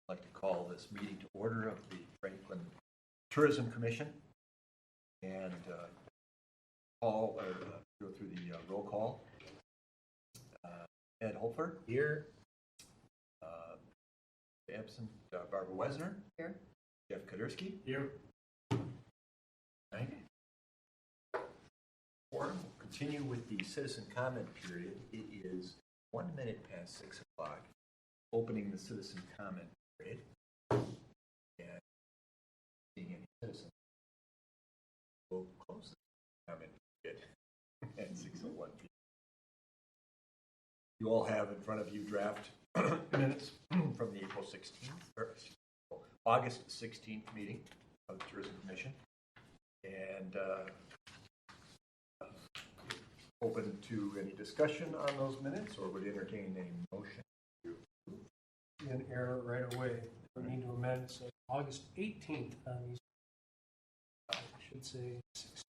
I'd like to call this meeting to order of the Franklin Tourism Commission and go through the roll call. Ed Holfer. Here. Absent Barbara Wesner. Here. Jeff Kadersky. Here. Right. We'll continue with the citizen comment period. It is 1 minute past 6 o'clock. Opening the citizen comment period. And seeing any citizens, we'll close the comment period at 6:01 p.m. You all have in front of you draft minutes from the April 16th, or August 16th meeting of the Tourism Commission. And open to any discussion on those minutes, or would entertain a motion? An error right away. We need to amend, so August 18th on these. I should say 6.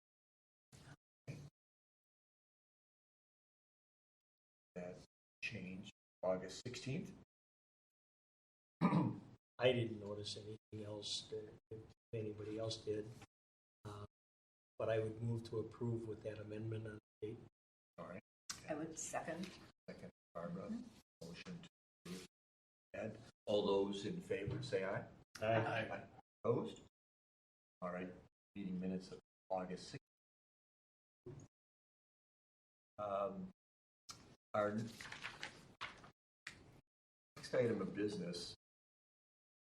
That changed August 16th. I didn't notice anything else if anybody else did. But I would move to approve with that amendment on the date. All right. I would second. Second, Barbara. Motion to approve. Ed, all those in favor say aye. Aye. Opposed? All right. Meeting minutes of August 6th. Our next item of business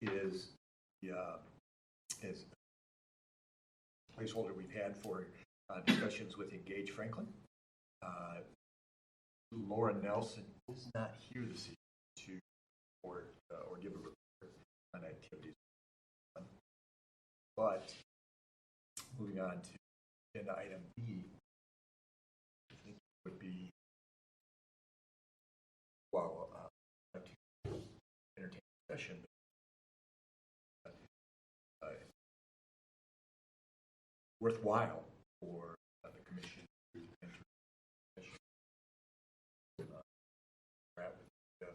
is the placeholder we've had for discussions with Engage Franklin. Laura Nelson is not here this evening to report or give a report on activities. But moving on to agenda item B, I think it would be to entertain a session. Worthwhile for the commission to enter session. With the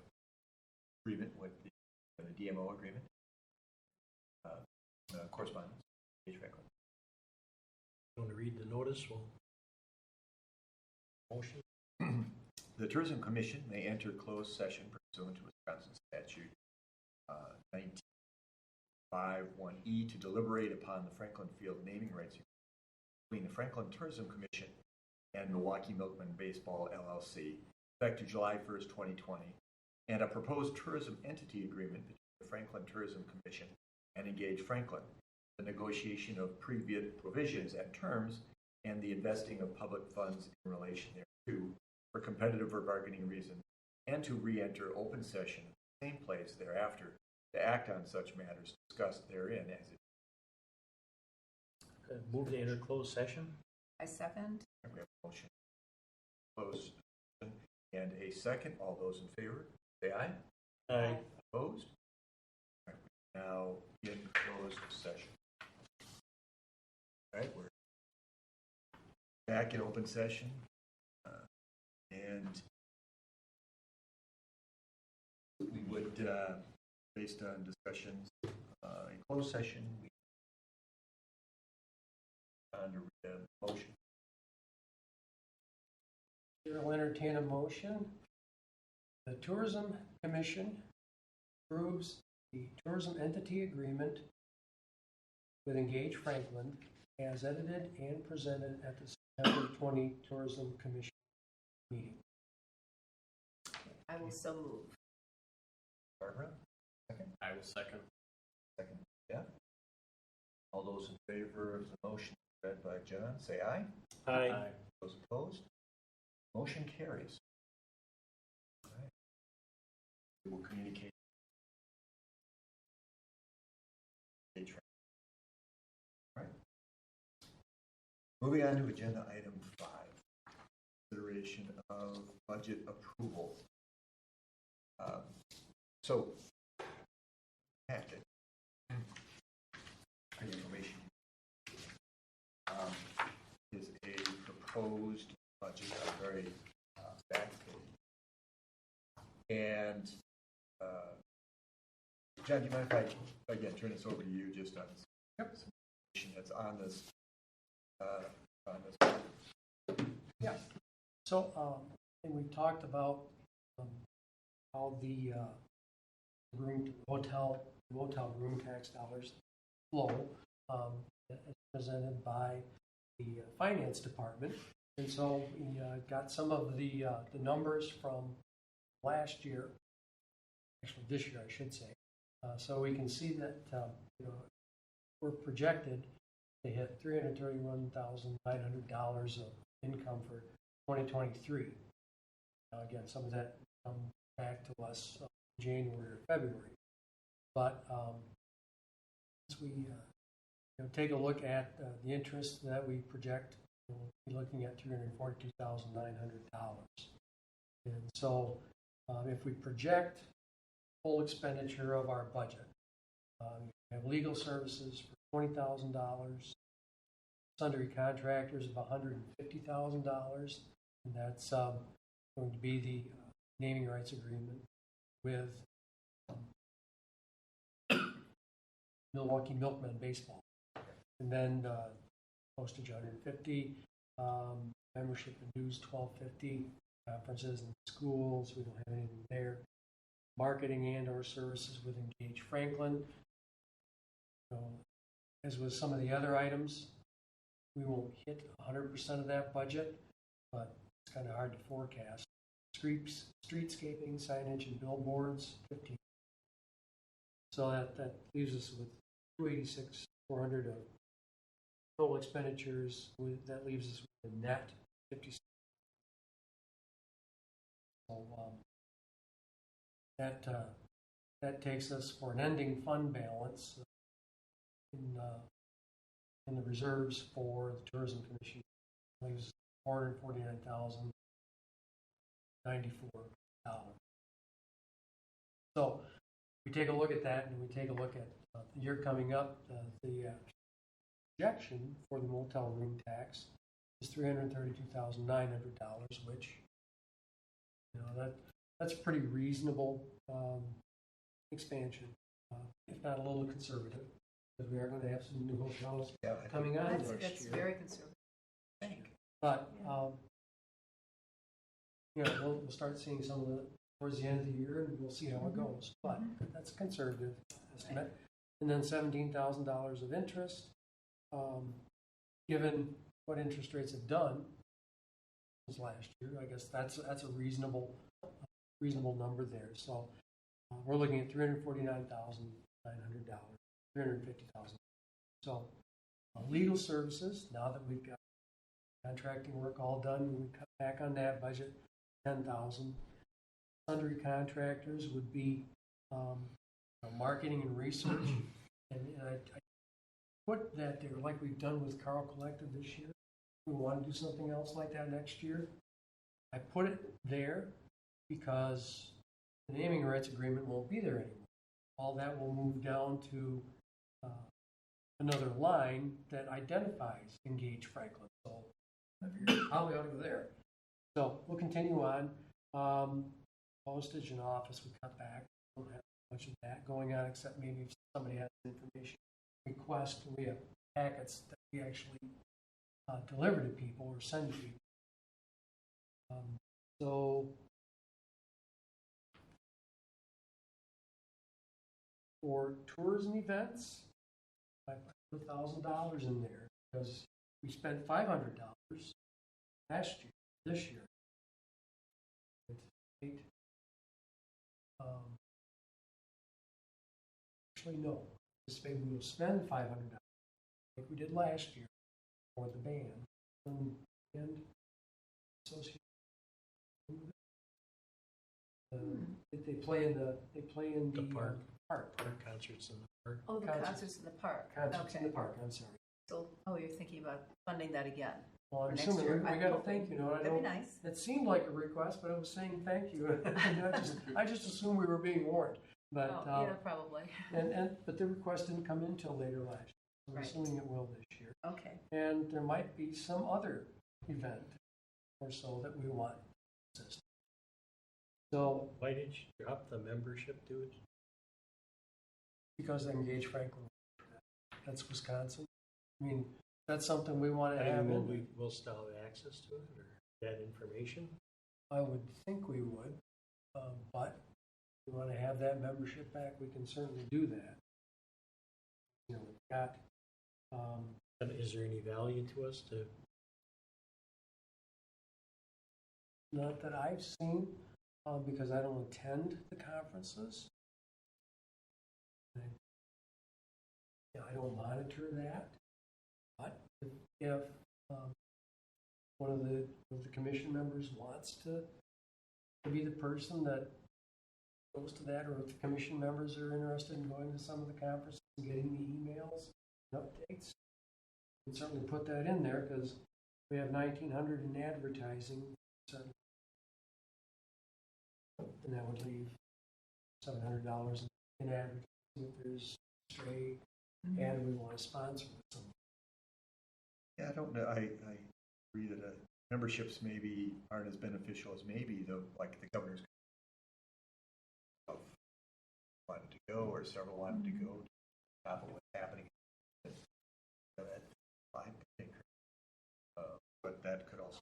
agreement with the DMO agreement. Correspondence. Engage Franklin. You want to read the notice? Well, motion. The Tourism Commission may enter closed session pursuant to Wisconsin statute 1951E to deliberate upon the Franklin Field naming rights between the Franklin Tourism Commission and Milwaukee Milkmen Baseball LLC, effective July 1st, 2020, and a proposed tourism entity agreement between the Franklin Tourism Commission and Engage Franklin, the negotiation of previous provisions and terms, and the investing of public funds in relation thereto for competitive or bargaining reasons, and to re-enter open session in the same place thereafter to act on such matters discussed therein as it. Move to enter closed session. I second. We have a motion closed session and a second. All those in favor say aye. Aye. Opposed? All right, we now in closed session. All right, we're back in open session. And we would, based on discussions in closed session, we under motion. I'll entertain a motion. The Tourism Commission approves the tourism entity agreement with Engage Franklin as edited and presented at the September 20 Tourism Commission meeting. I will so move. Barbara, second. I will second. Second, yeah. All those in favor of the motion read by John, say aye. Aye. Those opposed? Motion carries. All right. We will communicate. All right. Moving on to agenda item 5, consideration of budget approval. So, packet, information is a proposed budget, a very back page. And John, do you mind if I, again, turn this over to you just on this? Yep. That's on this, Yeah. So, and we talked about how the hotel room tax dollars flow as presented by the finance department. And so we got some of the numbers from last year, actually this year, I should say. So we can see that we're projected to hit $331,900 of income for 2023. Now again, some of that come back to us January or February. But as we take a look at the interest that we project, we'll be looking at $342,900. And so if we project full expenditure of our budget, we have legal services for $20,000, sundry contractors of $150,000, and that's going to be the naming rights agreement with Milwaukee Milkmen baseball, and then postage $150, membership and dues $1,250, conferences and schools, we don't have anything there. Marketing and/or services with Engage Franklin. As with some of the other items, we won't hit 100% of that budget, but it's kind of hard to forecast. Streetscaping, signage, and billboards, 15. So that leaves us with $286,400 of total expenditures. That leaves us with a net 56. So that takes us for an ending fund balance in the reserves for the Tourism Commission. Leaves $449,094. So we take a look at that, and we take a look at the year coming up. The projection for the motel room tax is $332,900, which that's a pretty reasonable expansion, if not a little conservative, because we are going to have some new hotels coming on next year. That's very conservative, I think. But we'll start seeing some of it towards the end of the year, and we'll see how it goes. But that's a conservative estimate. And then $17,000 of interest. Given what interest rates have done this last year, I guess that's a reasonable number there. So we're looking at $349,900, $350,000. So legal services, now that we've got contracting work all done, we cut back on that budget, $10,000. Sundry contractors would be marketing and research, and I put that there like we've done with Carl Collective this year. We want to do something else like that next year. I put it there because the naming rights agreement won't be there anymore. All that will move down to another line that identifies Engage Franklin. So probably ought to go there. So we'll continue on. Postage and office we cut back. We don't have much of that going on, except maybe if somebody has information request. We have packets that we actually deliver to people or send to people. So for tourism events, I put $1,000 in there because we spent $500 last year, this year. Actually, no. This way we will spend $500 like we did last year for the band and association. They play in the park. Park Concerts in the park. Oh, the concerts in the park. Concerts in the park. I'm sorry. So, you're thinking about funding that again? Well, I'm next assuming year, we got a thank you note. That'd be nice. It seemed like a request, but I was saying thank you. I just assumed we were being warned. But yeah, probably. But the request didn't come in until later last year. So I'm assuming it will this year. Okay. And there might be some other event or so that we want to assist. So why did you drop the membership dues? because they engage Franklin. That's Wisconsin. I mean, that's something we want to have And in. we'll still have access to it, or that information? I would think we would, but if we want to have that membership back, we can certainly do that. You know, we've got, And is there any value to us to, not that I've seen, because I don't attend the conferences. I don't monitor that. But if one of the commission members wants to be the person that goes to that, or if the commission members are interested in going to some of the conferences and getting the emails and updates, we can certainly put that in there, because we have 1,900 in advertising, certainly. And that would leave $700 in advertising if there's stray ad we want to sponsor with someone. Yeah, I don't know. I agree that memberships maybe aren't as beneficial as maybe like the governor's wanted to go, or several wanted to go to top of what's happening at 5%. But that could also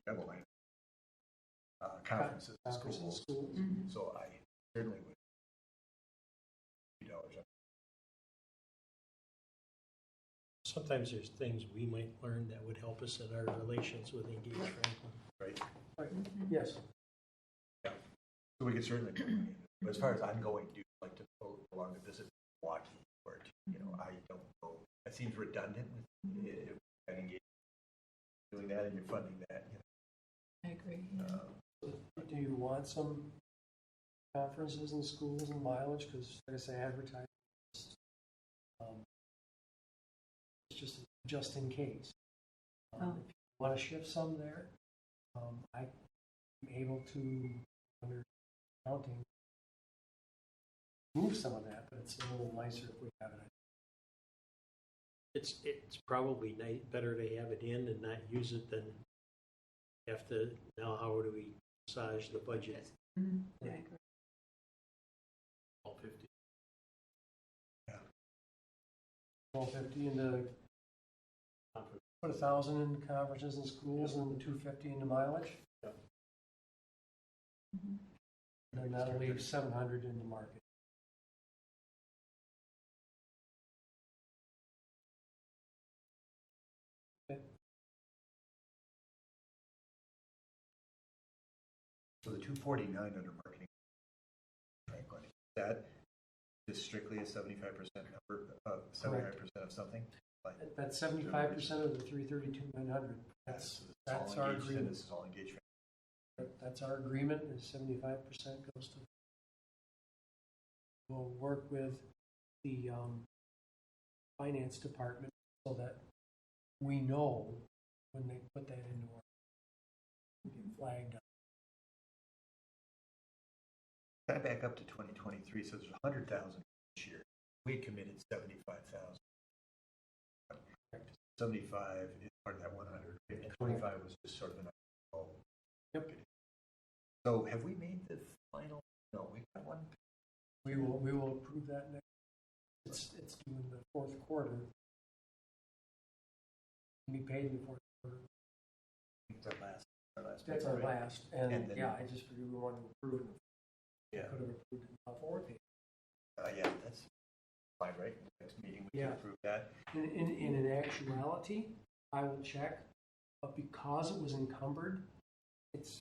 double conferences and schools. So I certainly would $2. sometimes there's things we might learn that would help us in our relations with Engage Franklin. Right. Right. Yes. Yeah. So we could certainly go in. But as far as I'm going, do you like to go along to visit Milwaukee, or I don't know. That seems redundant with Engage doing that, and you're funding that. I agree. Do you want some conferences in schools and mileage? Because, like I say, advertising. It's just in case. If you want to shift some there, I'm able to, under counting, move some of that, but it's a little nicer if we have it. It's probably better to have it in and not use it than have to, now how do we massage the budget? I agree. All 50. Yeah. 1,250 into, put 1,000 in conferences and schools, and 250 into mileage. Yeah. And then that'll leave 700 in the market. Okay. So the 249 under marketing, Franklin, is that just strictly a 75% number, 75% of something? Like, That's 75% of the 332,900. That's all our engaged, and agreement. this is all engaged. That's our agreement, is 75% goes to. We'll work with the finance department so that we know when they put that into our, we get flagged up. Can I back up to 2023? So there's 100,000 this year. We had committed 75,000. 75 is part of that 100, and 25 was just sort of an. Yep. So have we made the final? No, we got one. We will approve that next. It's due in the fourth quarter. Can be paid in the fourth quarter. It's our last. That's our right? last, and And then- yeah, I just figured we wanted to approve it. Yeah. Could have approved it before. Yeah, that's fine, right? Next meeting we Yeah. can approve that. In an actuality, I will check, but because it was encumbered, it's,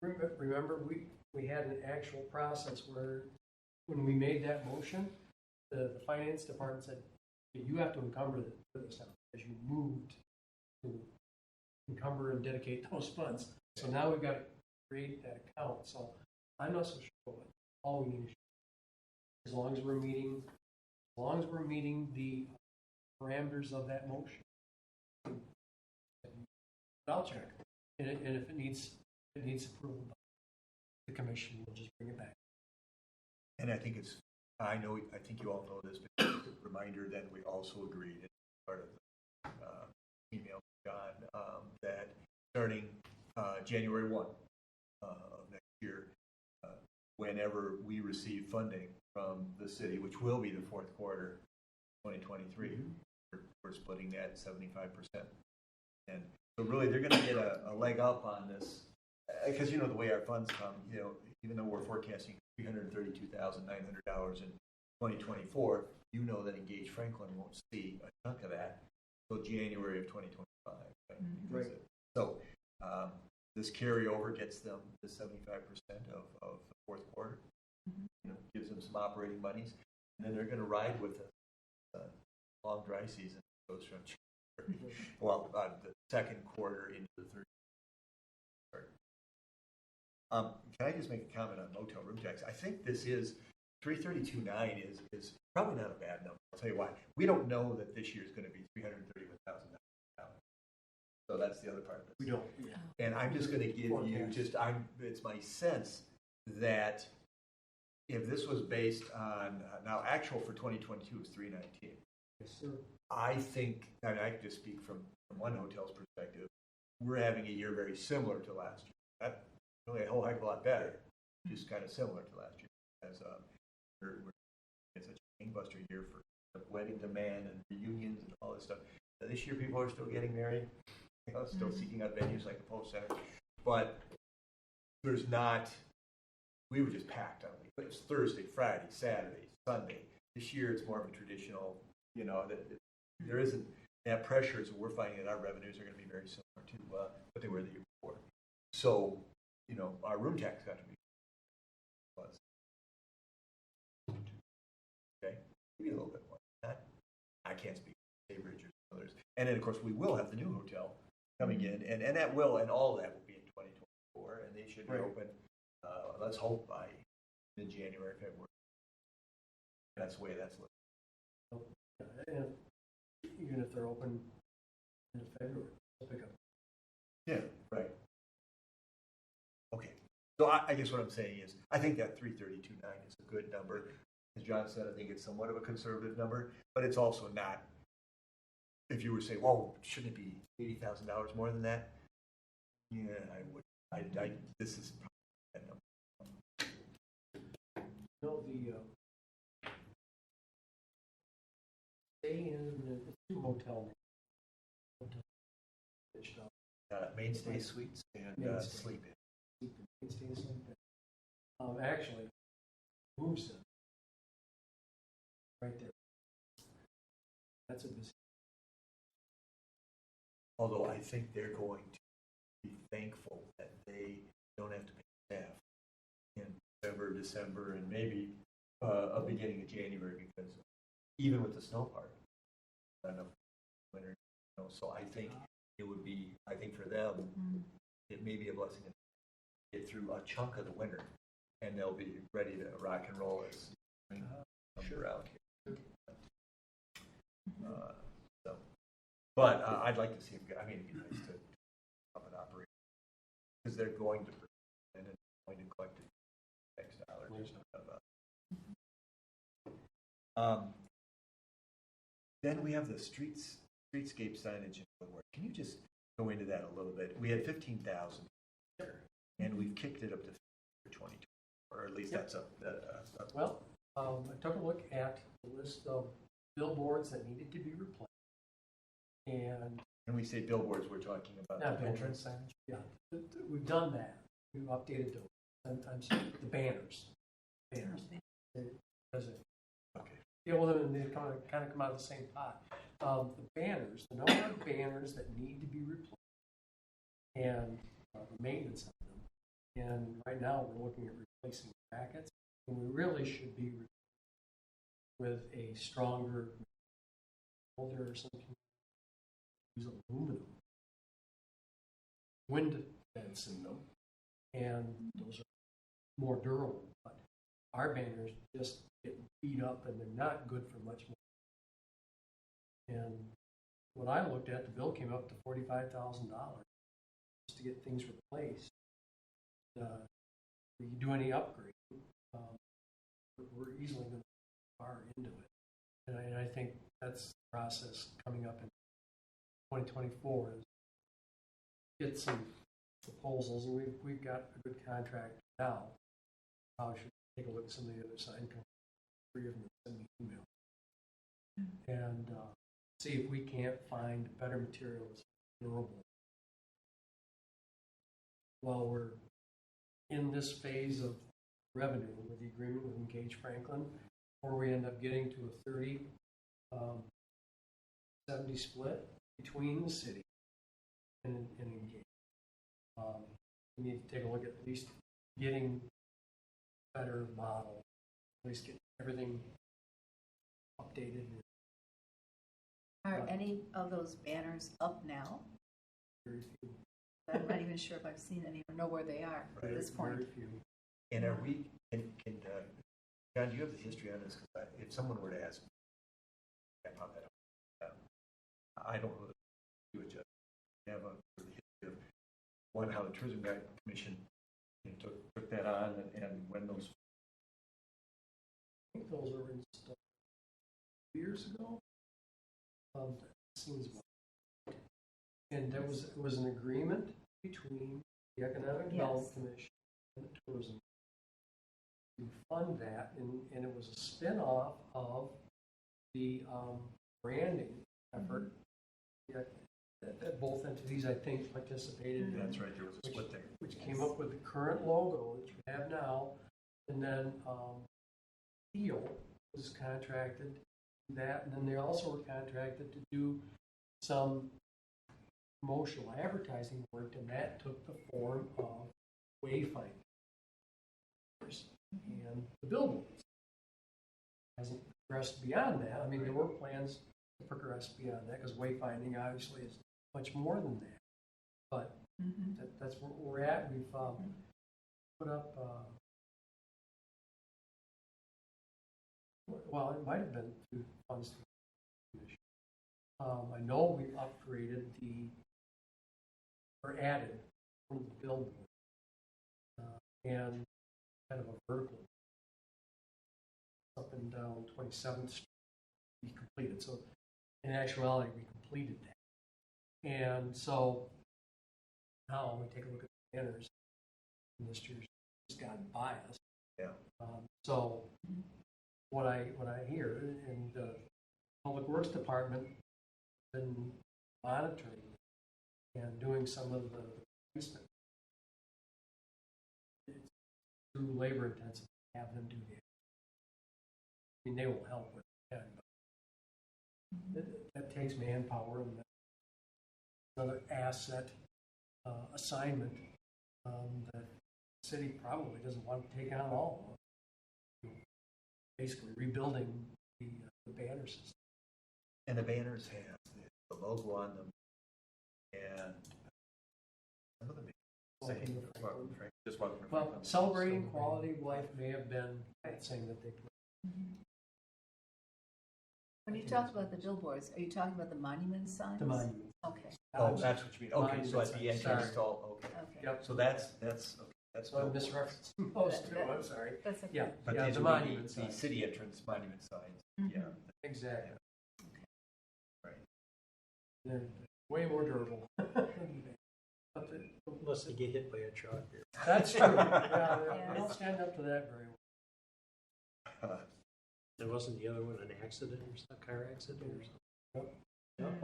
remember, we had an actual process where when we made that motion, the finance department said, you have to encumber this now, as you moved to encumber and dedicate those funds. So now we've got to create that account. So I'm not so sure what all we need is, as long as we're meeting the parameters of that motion. I'll check, and if it needs approval by the commission, we'll just bring it back. And I think I think you all know this, but as a reminder, then we also agreed as part of the email to John that starting January 1 of next year, whenever we receive funding from the city, which will be the fourth quarter, 2023. We're splitting that 75%. And so really they're going to get a leg up on this because, the way our funds come, even though we're forecasting $332,900 in 2024, that Engage Franklin won't see a chunk of that until January of 2025. Right. So this carryover gets them the 75% of the fourth quarter. Gives them some operating monies, and then they're going to ride with a long dry season. Goes from the second quarter into the third quarter. Can I just make a comment on motel room tax? I think this is 332.9 is probably not a bad number. I'll tell you why. We don't know that this year is going to be $331,000. So that's the other part of this. We don't. Yeah. And I'm just going to give you it's my sense that if this was based on now actual for 2022 is 319. Yes, sir. I think, I can just speak from one hotel's perspective, we're having a year very similar to last year. Not really a whole heck of a lot better, just kind of similar to last year. As it's such a gangbuster year for wedding demand and reunions and all this stuff. Now, this year people are still getting married, still seeking out venues like the Post Center, but there's not. We were just packed on it. It was Thursday, Friday, Saturday, Sunday. This year it's more of a traditional. There isn't that pressure, so we're finding that our revenues are going to be very similar to what they were the year before. So, our room tax contribution was maybe a little bit more than that. I can't speak for Staybridge or others. And then, of course, we will have the new hotel coming in, and that will, and all of that will be in 2024, and they should be open. Let's hope by mid-January, February. That's the way that's looking. And even if they're open in February, they'll pick up. Yeah, right. Okay. So I guess what I'm saying is I think that 332.9 is a good number. As John said, I think it's somewhat of a conservative number, but it's also not. If you were to say, well, shouldn't it be $80,000 more than that? Yeah, I would. This is probably that number. The stay in the two hotel. Mainstay Suites and Mainstay. Sleep In. Mainstay and Sleep In. Actually, moves them right there. That's a busy. Although I think they're going to be thankful that they don't have to pay staff in November, December, and maybe a beginning of January, because even with the snow part, not enough winter. So I think it would be. I think for them, it may be a blessing to get through a chunk of the winter, and they'll be ready to rock and roll as spring comes around here. But I'd like to see them. It'd be nice to up and operate because they're going to and going to collect X dollars. There's no doubt about it. Then we have the streetscape signage in Woodward. Can you just go into that a little bit? We had 15,000, and we've kicked it up to 20, or at least that's up. Well, I took a look at the list of billboards that needed to be replaced. And when we say billboards, we're talking about the entrance signage. Yeah, we've done that. We've updated those. I'm sorry, the banners. Okay. Yeah, well, they kind of come out of the same pot. The banners, the number of banners that need to be replaced, and the maintenance of them. And right now, we're looking at replacing brackets, and we really should be with a stronger holder or something. Use aluminum wind vents in them, and those are more durable. But our banners just get beat up, and they're not good for much more. And when I looked at, the bill came up to $45,000 just to get things replaced. If you do any upgrade, we're easily going to be far into it. And I think that's the process coming up in 2024 is get some proposals, and we've got a good contract now Probably should take a look at some of the other sign companies, 3 of them send me email. And see if we can't find better materials, durable. While we're in this phase of revenue with the agreement with Engage Franklin, or we end up getting to a 30-70 split between the city and Engage. We need to take a look at least getting better model, at least get everything updated. Are any of those banners up now? Very few. I'm not even sure if I've seen any or know where they are at this point. Very few. And are we, John, do you have the history on this? Because if someone were to ask me, I don't know that you would just have the history of one, how the Tourism Guide Commission took that on, and when those. I think those were installed 2 years ago. Seems about. And there was an agreement between the Economic Development Commission and the Tourism to fund that, and it was a spin-off of the branding effort that both entities, I think, participated in. That's right, there was a split there. Which came up with the current logo that you have now, and then Teal was contracted to do that, and then they also were contracted to do some promotional advertising work, and that took the form of wayfinding and the billboards. Hasn't progressed beyond that. I mean, there were plans to progress beyond that because wayfinding obviously is much more than that. But that's where we're at. We've put up, well, it might have been through funds. I know we upgraded or added one of the billboards and kind of a vertical up and down 27th Street be completed. So in actuality, we completed that. And so now we take a look at the banners, and this year's just gotten by us. Yeah. So what I hear, and the Public Works Department has been monitoring and doing some of the placement. It's too labor intensive to have them do that. I mean, they will help with that, but that takes manpower, and another asset assignment that the city probably doesn't want to take on all of. Basically rebuilding the banner system. And the banners have the logo on them, and some of them saying just welcome to Franklin. Well, celebrating quality of life may have been saying that they put. When you talk about the billboards, are you talking about the monument signs? The monument. Okay. Oh, that's what you mean. Okay, so at the entrance, Sorry. okay. Yep. So that's okay. That's So I misreferenced most too. I'm sorry. That's okay. Yeah, But yeah, these the would be monument the signs. city entrance monument signs. Yeah. Exactly. Right. They're way more durable. But Unless they get hit by a truck. that's true. Yeah, Yeah. they don't stand up to that very well. There wasn't the other one an accident or some car accident or something? Yep.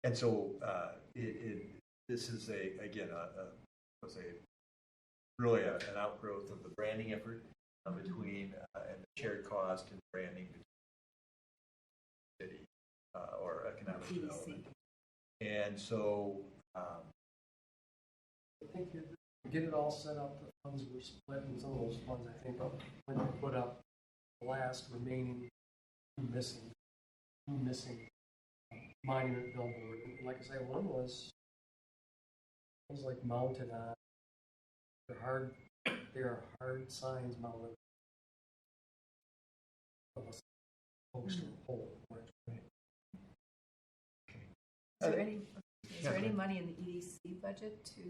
And so this is was really an outgrowth of the branding effort between and the shared cost and branding between the city or economic EDC. development. And so I think you get it all set up. The funds were split, and some of those funds, I think, when they put up the last remaining missing monument billboard. And like I say, one was like mounted on. They are hard signs mounted on a post or pole. Is there any money in the EDC budget to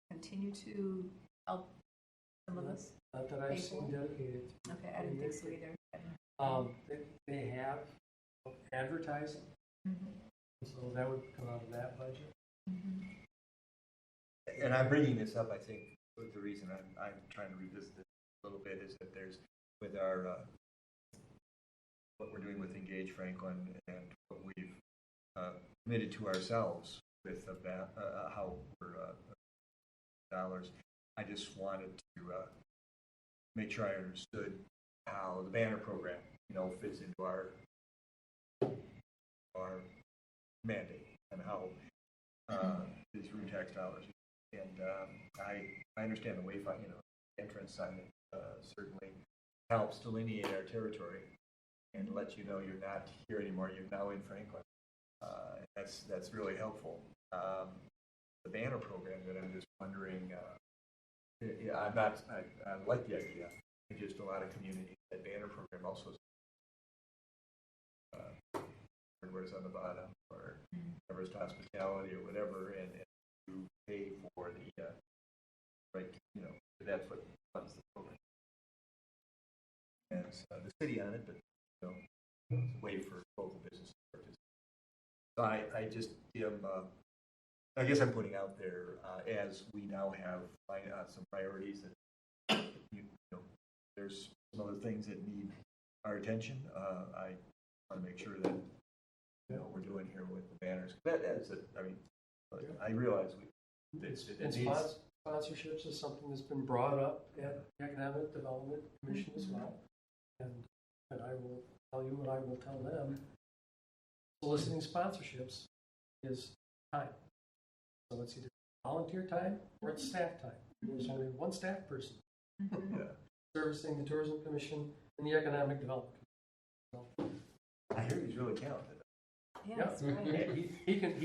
continue to help some of this? Not that I've seen People? dedicated. Okay, I didn't think so either. They have advertising, Mm-hmm. so that would come out of that budget. Mm-hmm. And I'm bringing this up, I think, the reason I'm trying to revisit this a little bit is that there's, with our, what we're doing with Engage Franklin and what we've committed to ourselves with how we're dollars, I just wanted to make sure I understood how the banner program, fits into our mandate and how these room tax dollars. And I understand the wayfinding, entrance sign certainly helps delineate our territory and let you know you're not here anymore. You're now in Franklin. That's really helpful. The banner program that I'm just wondering. I like the idea. Just a lot of communities, that banner program also is hardware's on the bottom, or Everest Hospitality, or whatever, and you pay for the right, that's what funds the program. And the city on it, but it's a way for local businesses to participate. So I just am. I guess I'm putting out there as we now have some priorities that there's some other things that need our attention. I want to make sure that we're doing here with the banners. That's it. I mean, I realize sponsorships is something that's been brought up at the Economic Development Commission as well, and I will tell you what I will tell them. Soliciting sponsorships is time. So it's either volunteer time or it's staff time. There's only one staff person servicing the Tourism Commission and the Economic Development Commission. I hear he's really talented. Yeah, that's right. He can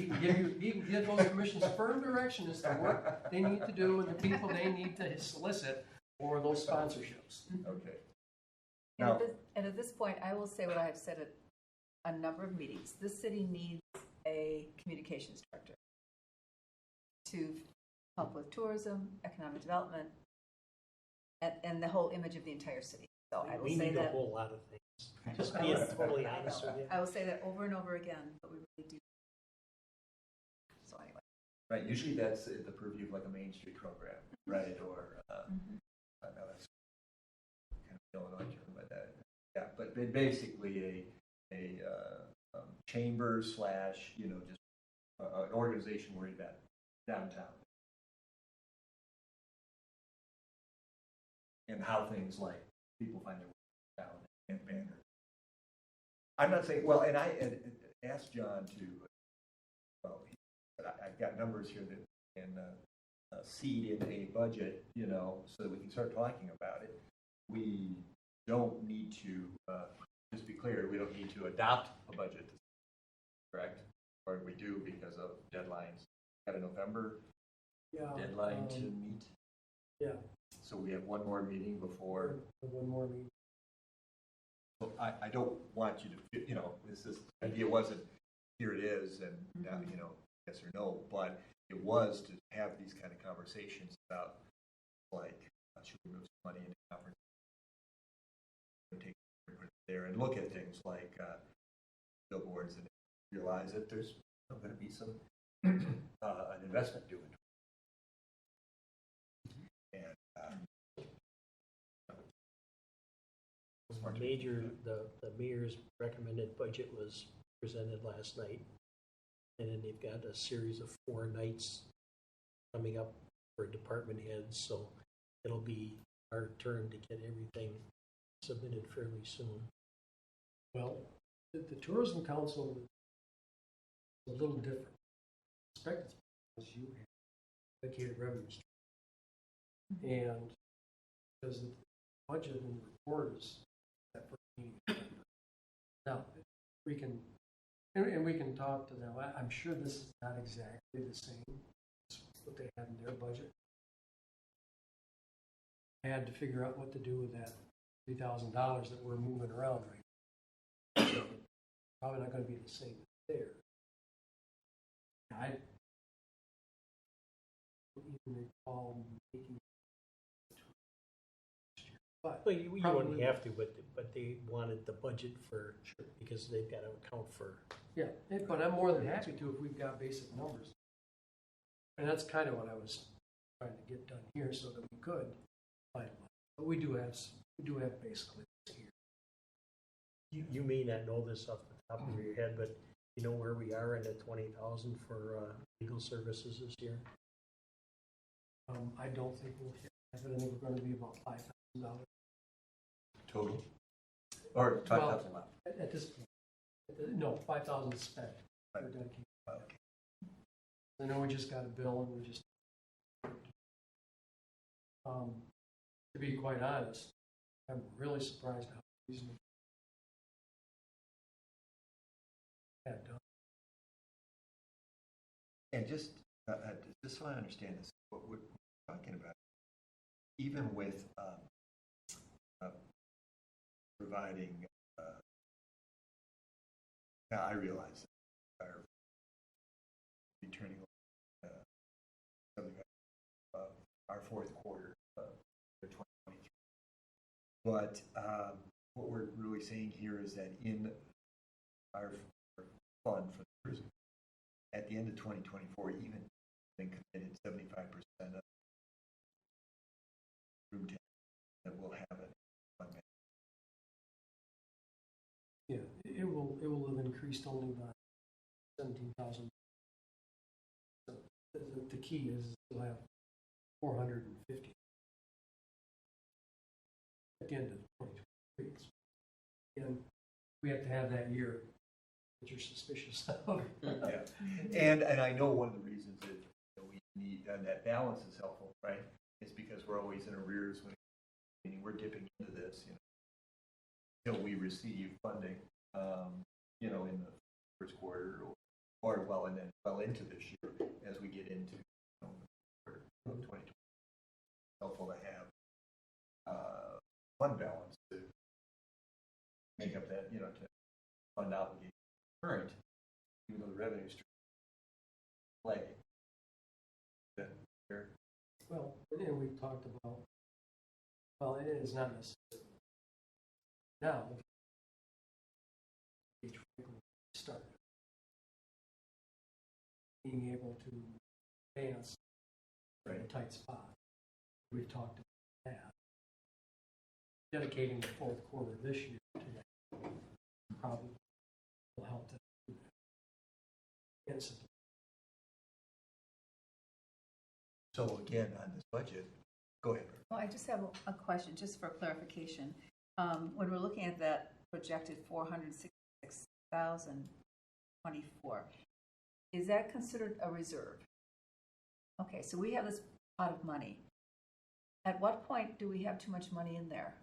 give those commissions firm direction as to what they need to do and the people they need to solicit for those sponsorships. Okay. And at this point, I will say what I have said at a number of meetings. This city needs a communications director to help with tourism, economic development, and the whole image of the entire city. So I will we say need that a whole lot of things. Just being totally honest with you. I will say that over and over again, but we really do. So anyway. Right. Usually that's the purview of like a Main Street program, right? Or I know that's kind of Illinois term, but but basically a chamber / just an organization worried about downtown and how things like people find their way down and banner. I'm not saying, well, and I asked John to, I've got numbers here that can seed in a budget, so that we can start talking about it. We don't need to, just be clear, we don't need to adopt a budget, correct? Or we do because of deadlines. Got a November deadline to meet? Yeah. So we have one more meeting before. One more meeting. So I don't want you to, the idea wasn't, here it is, and now, yes or no, but it was to have these kind of conversations about, like, should we move some money into conference? Take it there and look at things like billboards and realize that there's going to be some an investment due into it. And the mayor's recommended budget was presented last night, and then they've got a series of 4 nights coming up for department heads, so it'll be our turn to get everything submitted fairly soon. Well, the Tourism Council is a little different. Expected because you have dedicated revenue stream, and because the budget and the report is that first meeting. Now we can talk to them. I'm sure this is not exactly the same as what they had in their budget. I had to figure out what to do with that $3,000 that we're moving around right now. So probably not going to be the same there. I don't even recall making but well, you wouldn't have to, but they wanted the budget for sure because they've got to account for. Yeah, but I'm more than happy to if we've got basic numbers. And that's kind of what I was trying to get done here so that we could finalize. But we do have basically this here. You may not know this off the top of your head, but you know where we are in the 20,000 for legal services this year? I don't think we'll hit that, but I think we're going to be about $5,000 Total? Or 5,000 left? at this point. No, 5,000 spent. Right. We're dedicated. Okay. I know we just got a bill and we just. To be quite honest, I'm really surprised how easily that done. And just so I understand this, what we're talking about, even with providing, now I realize that returning something our fourth quarter of 2023. But what we're really saying here is that in our fund for the tourism, at the end of 2024, even been committed 75% of room tax that we'll have it. Yeah, it will have increased only by 17,000. So the key is we'll have 450 at the end of 2023. And we have to have that year that you're suspicious of. Yeah, and I know one of the reasons that we need, and that balance is helpful, right? Is because we're always in arrears when we're dipping into this, until we receive funding, in the first quarter or well into this year as we get into the quarter of 2020. It's helpful to have fund balance to make up that, to fund obligation current, even though the revenue stream play. Well, and we've talked about, well, it is not necessarily now. Start being able to pay us in a tight spot. We've talked about that. Dedicating the fourth quarter this year to that probably will help to do that. Yes. So again, on this budget, go ahead. Well, I just have a question, just for clarification. When we're looking at that projected 466,024, is that considered a reserve? Okay, so we have this pot of money. At what point do we have too much money in there?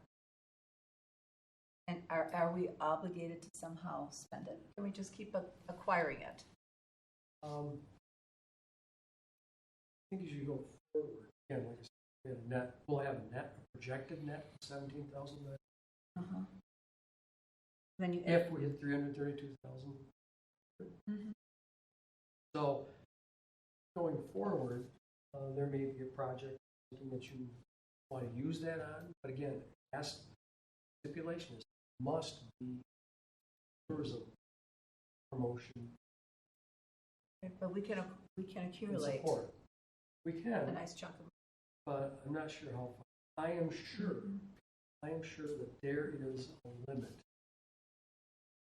And are we obligated to somehow spend it? Can we just keep acquiring it? I think as you go forward, again, like I said, we'll have a projected net of 17,000. Then you if we hit 332,000. Mm-hmm. So going forward, there may be a project something that you want to use that on, but again, stipulation is must be tourism promotion. But we can accumulate support. We can a nice chunk of. But I'm not sure how far. I am sure that there is a limit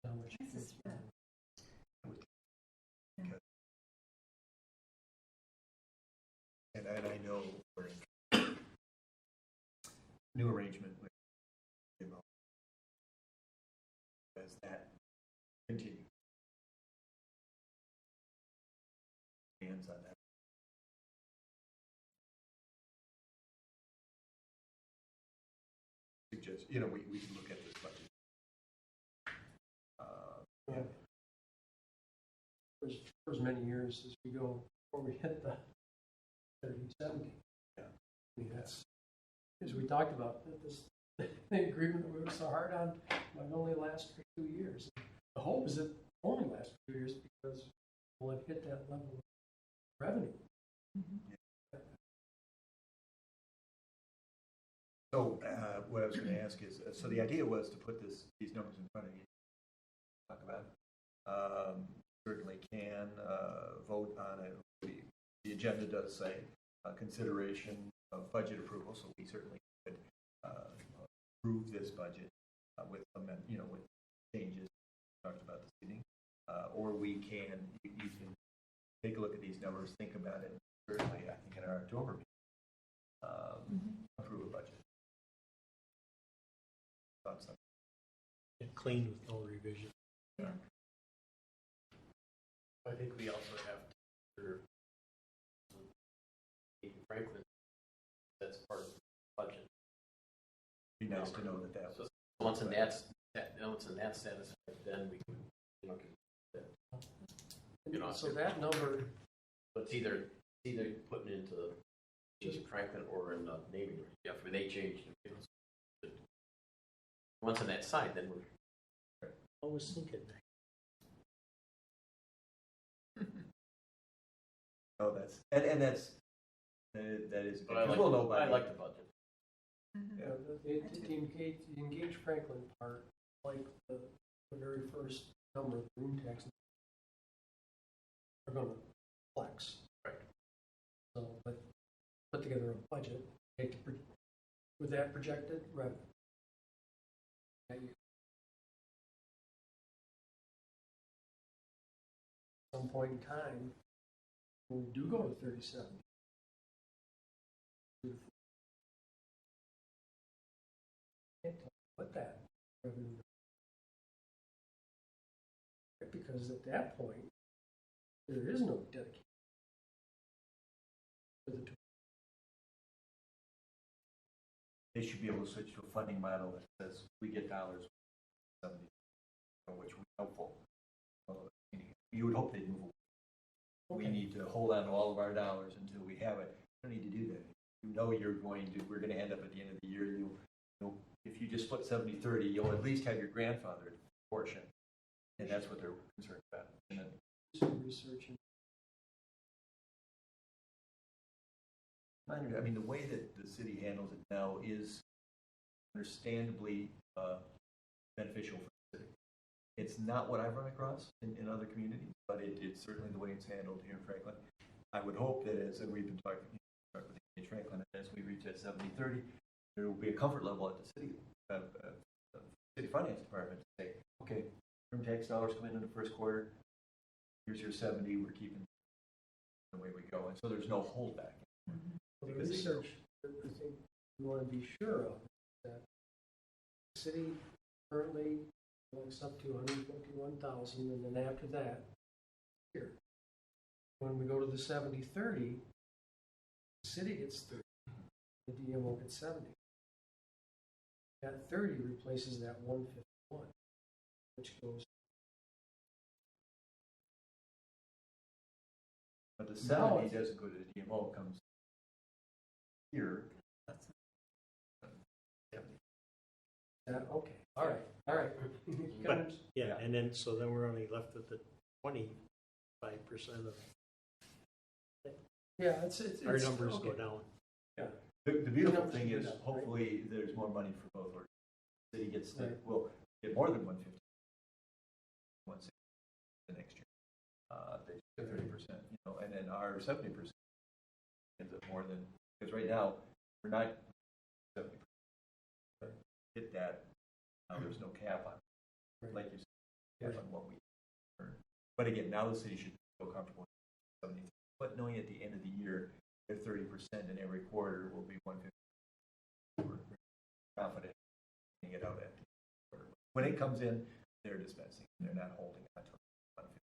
to how much you can spend. And I know we're in new arrangement with as that continues. Hands on that. Suggest, we can look at this budget. For as many years as we go before we hit the 30-70. Yeah. I mean, that's, as we talked about, this the agreement that we worked so hard on might only last for 2 years. The hope is it only lasts for 2 years because we'll have hit that level of revenue. Mm-hmm. So what I was going to ask is, so the idea was to put these numbers in front of you, talk about it. Certainly can vote on it. The agenda does say consideration of budget approval, so we certainly could approve this budget with some, with changes we talked about this evening. Or we can, you can take a look at these numbers, think about it, certainly, I think, in our October meeting, approve a budget. Thoughts on Clean with no revision. Yeah. I think we also have to consider Franklin. That's part of the budget. It'd be nice to know that that So was. once in that satisfied, then we can look at that. So that number, But it's either putting into just Franklin or in the naming. Yeah, for they change. Once on that side, then we're. I was thinking that. Oh, that's and that is. But I like, we'll know by I like the budget. Yeah. the engage Franklin part, like the very first number of room tax, are going to flex. Right. So, but put together a budget, with that projected revenue. At some point in time, when we do go to 37, put that revenue, because at that point there is no dedication to the They should be able to switch to a funding model that says we get dollars, 70, which would be helpful. You would hope they'd move away. We need to hold on to all of our dollars until we have it. We don't need to do that. You know we're going to end up at the end of the year. If you just split 70-30, you'll at least have your grandfathered portion. And that's what they're concerned about. And then, research. I mean, the way that the city handles it now is understandably beneficial for the city. It's not what I've run across in other communities, but it's certainly the way it's handled here in Franklin. I would hope that as we've been talking with Franklin, as we reach that 70-30, there will be a comfort level at the city finance department to say, okay, room tax dollars come in the first quarter. Here's your 70. We're keeping the way we go, and so there's no holdback. Well, the research that I think we want to be sure of is that the city currently looks up to 151,000, and then after that, here. When we go to the 70-30, the city gets 30, the DMO gets 70. That 30 replaces that 151, which goes. But the 70 doesn't go to the DMO, it comes here. That's 70. Okay, all right. But, yeah, and then, so then we're only left with the 25% of Yeah, it's our numbers okay. go down. Yeah. The beautiful numbers thing go is, down, hopefully, there's more money for both organizations. The city gets Right. will get more than 150 the next year. They get 30%, and then our 70% ends up more than, because right now we're not 70%. Hit that. There's no cap on it. Like you said, cap on what we earn. But again, now the city should feel comfortable with 70. But knowing at the end of the year, if 30% in every quarter will be 150, we're confident in getting it out at the quarter. When it comes in, they're dispensing. They're not holding on to 150.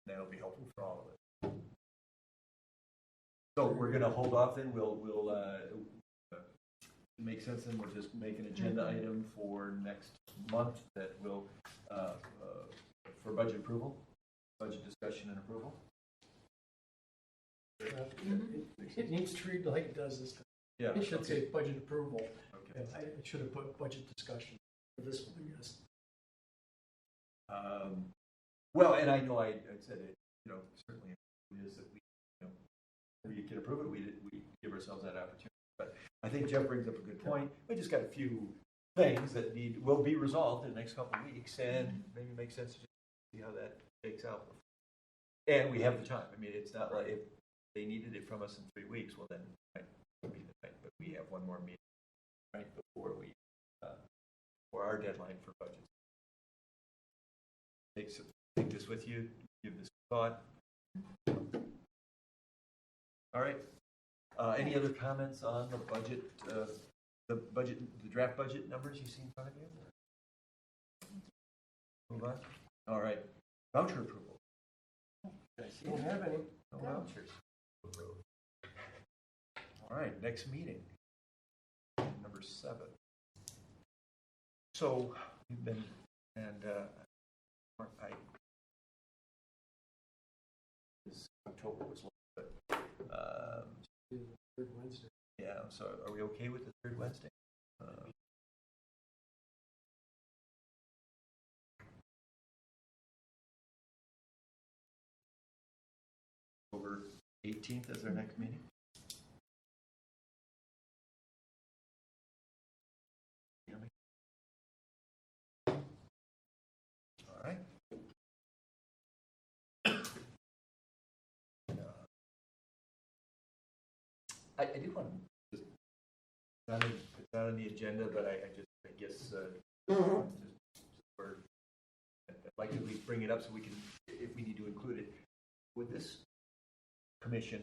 That'll be helpful for all of us. So we're going to hold off then. We'll make sense, and we'll just make an agenda item for next month that will for budget approval, budget discussion and approval. It needs to read like it does this time. Yeah, It should say budget approval. okay. It should have put budget discussion for this one, I guess. Well, and I know I said it. Certainly it is that we can approve it. We give ourselves that opportunity. But I think Jeff brings up a good point. We just got a few things that will be resolved in the next couple of weeks, and maybe it makes sense to just see how that shakes out. And we have the time. I mean, it's not like they needed it from us in 3 weeks, well then, right, would be the night. But we have one more meeting, right, before for our deadline for budgets. Take this with you, give this thought. All right. Any other comments on the budget, the draft budget numbers you see in front of you? Move on. All right. Voucher approval. Don't have any. No vouchers. All right. Next meeting. Number 7. So we've been, and this October was, but Third Wednesday. yeah. So are we okay with the third Wednesday? October 18th is our next meeting. All right. I do want to just not on the agenda, but I guess just I'd like to at least bring it up so we can, if we need to include it. With this commission,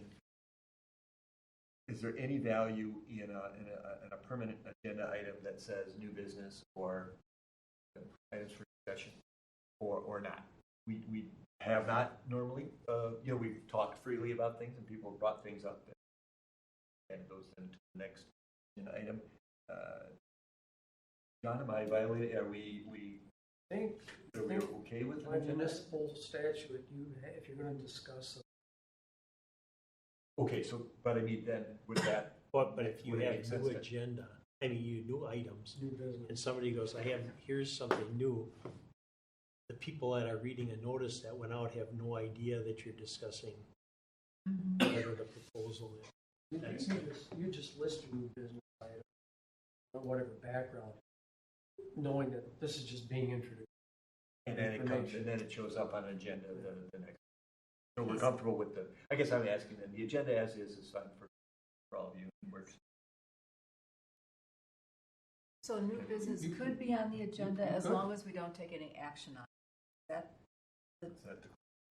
is there any value in a permanent agenda item that says new business or items for discussion, or not? We have not normally. We've talked freely about things, and people have brought things up, and it goes into the next item. John, am I violating? Are we Think okay with by the municipal statute, if you're going to discuss Okay, so but I mean then with that. But if you Would it have make sense new that- agenda, new items, new business. and somebody goes, here's something new, the people that are reading a notice that went out have no idea that you're discussing whatever the proposal is. You just list your new business item, or whatever background, knowing that this is just being introduced. And then it comes, and then it shows up on an agenda the next. So we're comfortable with the. I guess I'm asking then the agenda as is fine for all of you. It works. So new business could be on the agenda as long as we don't take any action on it. Is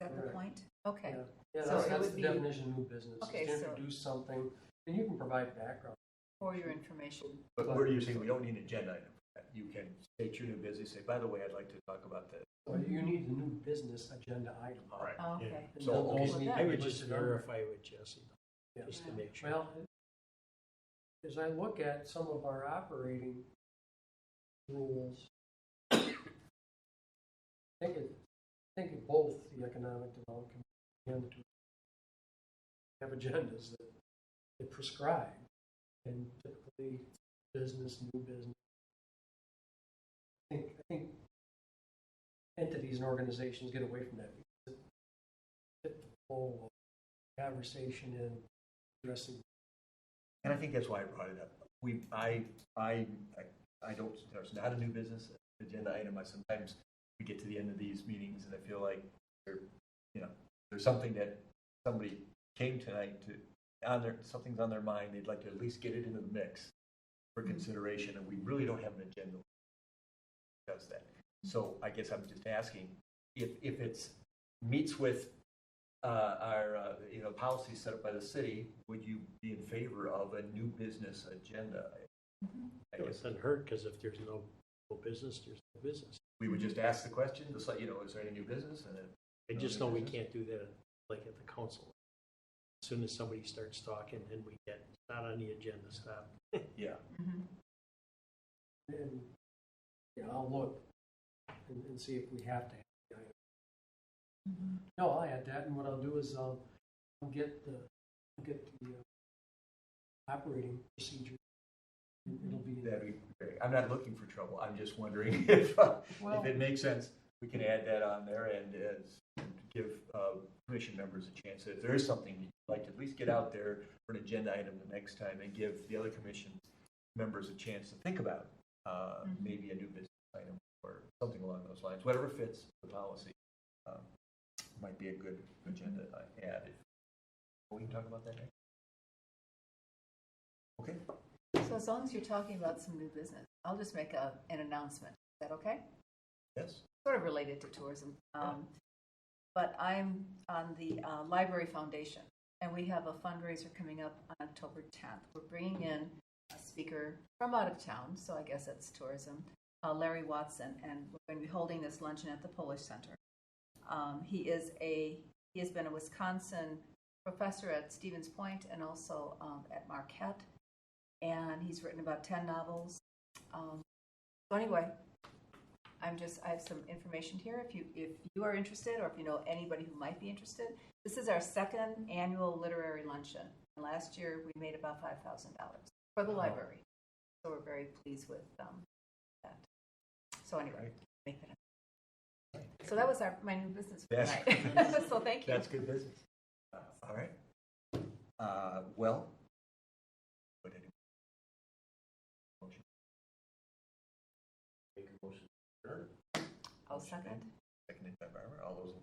that the point? Okay. Yeah, So that's it the would be- definition of new business. Okay, is to so- introduce something, and you can provide background. For your information. But where you're saying we don't need an agenda item for that. You can state your new business. Say, by the way, I'd like to talk about this. So you need the new business agenda item. All right. Oh, okay. And So, those okay. need to I be would just listed on- verify with Jesse, Yeah. just to make sure. Well, as I look at some of our operating rules, I think of both the Economic Development Committee and the have agendas that prescribe, and typically business, new business. I think entities and organizations get away from that because it fit the flow of conversation and addressing. And I think that's why I brought it up. I don't. There's not a new business agenda item. Sometimes we get to the end of these meetings and I feel like there's something that somebody came tonight something's on their mind. They'd like to at least get it into the mix for consideration, and we really don't have an agenda that does that. So I guess I'm just asking if it meets with our policies set up by the city, would you be in favor of a new business agenda? I It guess doesn't hurt, because if there's no business, there's no business. we would just ask the question, just let is there any new business? And I just know we can't do that like at the council. As soon as somebody starts talking, then we get, it's not on the agenda, stop. yeah. And I'll look and see if we have to have the item. No, I'll add that, and what I'll do is I'll get the operating procedure. It'll be That'd be great. I'm not looking for trouble. I'm just wondering if it makes sense, we can add that on there and give commission members a chance. If there is something that you'd like to at least get out there for an agenda item the next time, and give the other commission members a chance to think about maybe a new business item or something along those lines. Whatever fits the policy might be a good agenda add. We can talk about that next. Okay. So as long as you're talking about some new business, I'll just make an announcement. Is that okay? Yes. Sort of related to tourism. But I'm on the Library Foundation, and we have a fundraiser coming up on October 10th. We're bringing in a speaker from out of town, so I guess it's tourism, Larry Watson, and we're going to be holding this luncheon at the Polish Center. He has been a Wisconsin professor at Stevens Point and also at Marquette, and he's written about 10 novels. So anyway, I have some information here. If you are interested, or if you know anybody who might be interested, this is our second annual literary luncheon. And last year we made about $5,000 for the library, so we're very pleased with that. So anyway, make that. So that was my new business for tonight. So thank you. That's good business. All right. Well, what did motion? Make a motion. Sure. I'll second. Seconded by Barbara. All those in